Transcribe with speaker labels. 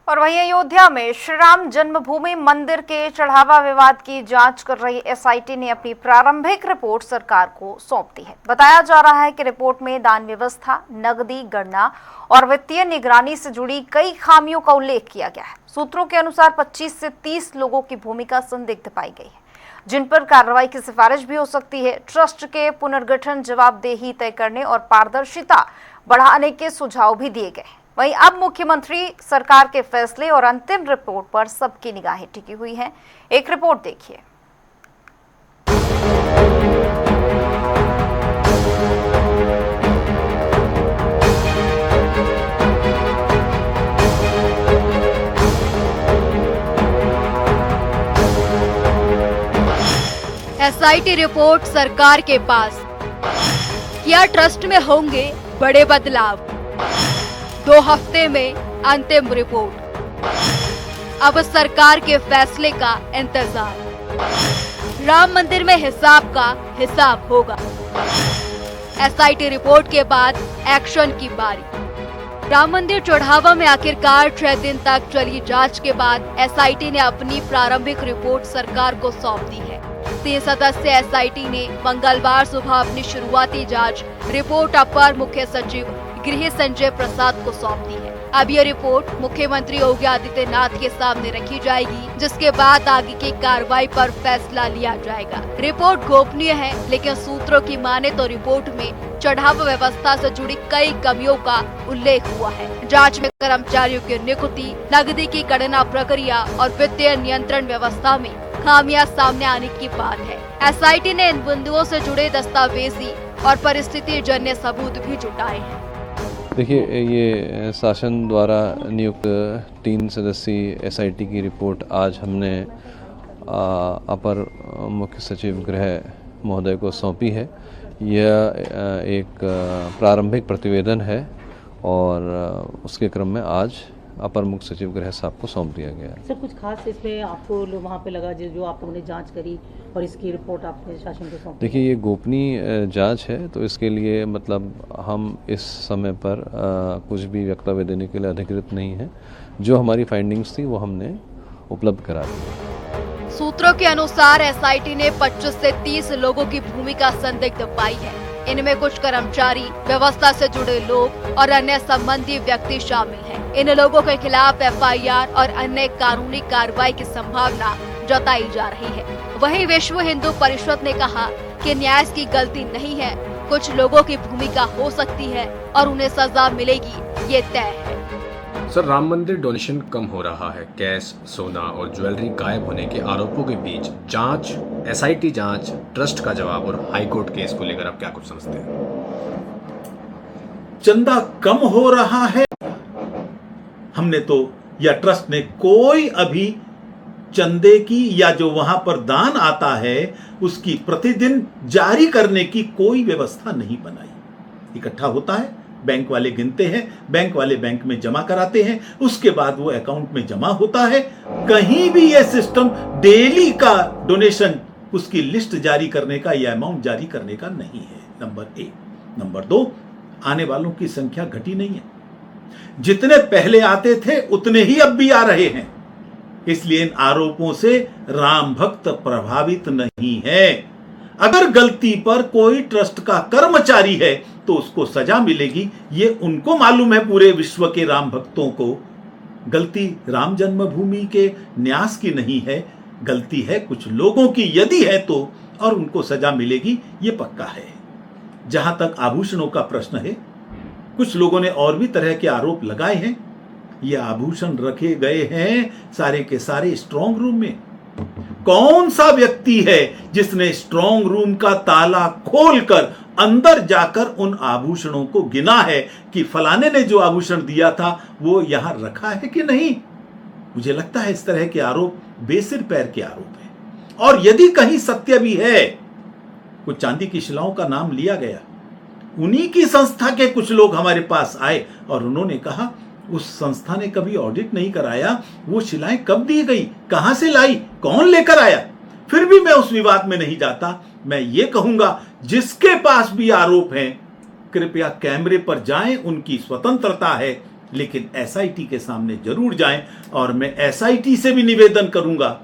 Speaker 1: और वहीं अयोध्या में श्री राम जन्मभूमि मंदिर के चढ़ावा विवाद की जांच कर रही एसआईटी ने अपनी प्रारंभिक रिपोर्ट सरकार को सौंप दी है। बताया जा रहा है कि रिपोर्ट में दान व्यवस्था, नकदी गणना और वित्तीय निगरानी से जुड़ी कई खामियों का उल्लेख किया गया है। सूत्रों के अनुसार 25 से 30 लोगों की भूमिका संदिग्ध पाई गई है, जिन पर कार्रवाई की सिफारिश भी हो सकती है। ट्रस्ट के पुनर्गठन, जवाबदेही तय करने और पारदर्शिता बढ़ाने के सुझाव भी दिए गए। वहीं अब मुख्यमंत्री सरकार के फैसले और अंतिम रिपोर्ट पर सबकी निगाहें टिकी हुई हैं। एक रिपोर्ट देखिए।
Speaker 2: एसआईटी रिपोर्ट सरकार के पास। क्या ट्रस्ट में होंगे बड़े बदलाव? 2 हफ्ते में अंतिम रिपोर्ट। अब सरकार के फैसले का इंतजार। राम मंदिर में हिसाब का हिसाब होगा। एसआईटी रिपोर्ट के बाद एक्शन की बारी। राम मंदिर चढ़ावा में आखिरकार 6 दिन तक चली जांच के बाद एसआईटी ने अपनी प्रारंभिक रिपोर्ट सरकार को सौंप दी है। 3 सदस्यीय एसआईटी ने मंगलवार सुबह अपनी शुरुआती जांच रिपोर्ट अपर मुख्य सचिव गृह संजय प्रसाद को सौंप दी है। अब ये रिपोर्ट मुख्यमंत्री योगी आदित्यनाथ के सामने रखी जाएगी, जिसके बाद आगे की कार्रवाई पर फैसला लिया जाएगा। रिपोर्ट गोपनीय है, लेकिन सूत्रों की माने तो रिपोर्ट में चढ़ावा व्यवस्था से जुड़ी कई कमियों का उल्लेख हुआ है। जांच में कर्मचारियों की नियुक्ति, नकदी की गणना प्रक्रिया और वित्तीय नियंत्रण व्यवस्था में खामियां सामने आने की बात है। एसआईटी ने इन बिंदुओं से जुड़े दस्तावेजी और परिस्थिति जन्य सबूत भी जुटाए हैं।
Speaker 3: देखिए, ये शासन द्वारा नियुक्त 3 सदस्यीय एसआईटी की रिपोर्ट आज हमने अपर मुख्य सचिव गृह महोदय को सौंपी है। यह एक प्रारंभिक प्रतिवेदन है और उसके क्रम में आज अपर मुख्य सचिव गृह साहब को सौंप दिया गया।
Speaker 4: सर, कुछ खास इसमें आपको वहाँ पे लगा जो आपने जांच करी और इसकी रिपोर्ट आपने शासन को सौंपी?
Speaker 3: देखिए, ये गोपनीय जांच है, तो इसके लिए मतलब हम इस समय पर कुछ भी वक्तव्य देने के लिए अधिकृत नहीं है। जो हमारी फाइंडिंग्स थी वो हमने उपलब्ध करा दी।
Speaker 2: सूत्रों के अनुसार एसआईटी ने 25 से 30 लोगों की भूमिका संदिग्ध पाई है। इनमें कुछ कर्मचारी, व्यवस्था से जुड़े लोग और अन्य संबंधी व्यक्ति शामिल हैं। इन लोगों के खिलाफ एफआईआर और अन्य कानूनी कार्रवाई की संभावना जताई जा रही है। वहीं विश्व हिंदू परिषद ने कहा कि न्याय की गलती नहीं है, कुछ लोगों की भूमिका हो सकती है और उन्हें सजा मिलेगी, ये तय है।
Speaker 5: सर, राम मंदिर डोनेशन कम हो रहा है, कैश, सोना और ज्वेलरी गायब होने के आरोपों के बीच जांच, एसआईटी जांच, ट्रस्ट का जवाब और हाईकोर्ट केस को लेकर आप क्या कुछ समझते हैं?
Speaker 6: चंदा कम हो रहा है, हमने तो या ट्रस्ट ने कोई अभी चंदे की या जो वहां पर दान आता है उसकी प्रतिदिन जारी करने की कोई व्यवस्था नहीं बनाई। इकट्ठा होता है, बैंक वाले गिनते हैं, बैंक वाले बैंक में जमा कराते हैं, उसके बाद वो अकाउंट में जमा होता है। कहीं भी ये सिस्टम डेली का डोनेशन, उसकी लिस्ट जारी करने का या अमाउंट जारी करने का नहीं है, नंबर 1। नंबर 2, आने वालों की संख्या घटी नहीं है। जितने पहले आते थे उतने ही अब भी आ रहे हैं। इसलिए इन आरोपों से राम भक्त प्रभावित नहीं है। अगर गलती पर कोई ट्रस्ट का कर्मचारी है तो उसको सजा मिलेगी, ये उनको मालूम है। पूरे विश्व के राम भक्तों को गलती राम जन्मभूमि के न्यास की नहीं है, गलती है कुछ लोगों की, यदि है तो, और उनको सजा मिलेगी, ये पक्का है। जहां तक आभूषणों का प्रश्न है, कुछ लोगों ने और भी तरह के आरोप लगाए हैं। ये आभूषण रखे गए हैं सारे के सारे स्ट्रांग रूम में। कौन सा व्यक्ति है जिसने स्ट्रांग रूम का ताला खोलकर अंदर जाकर उन आभूषणों को गिना है कि फलाने ने जो आभूषण दिया था वो यहां रखा है कि नहीं? मुझे लगता है इस तरह के आरोप बेसिर पैर के आरोप हैं। और यदि कहीं सत्य भी है, कुछ चांदी की शिलाओं का नाम लिया गया, उन्हीं की संस्था के कुछ लोग हमारे पास आए और उन्होंने कहा उस संस्था ने कभी ऑडिट नहीं कराया, वो शिलाएं कब दी गई, कहां से लाई, कौन लेकर आया। फिर भी मैं उस विवाद में नहीं जाता। मैं ये कहूंगा जिसके पास भी आरोप हैं, कृपया कैमरे पर जाएं, उनकी स्वतंत्रता है, लेकिन एसआईटी के सामने जरूर जाएं। और मैं एसआईटी से भी निवेदन करूंगा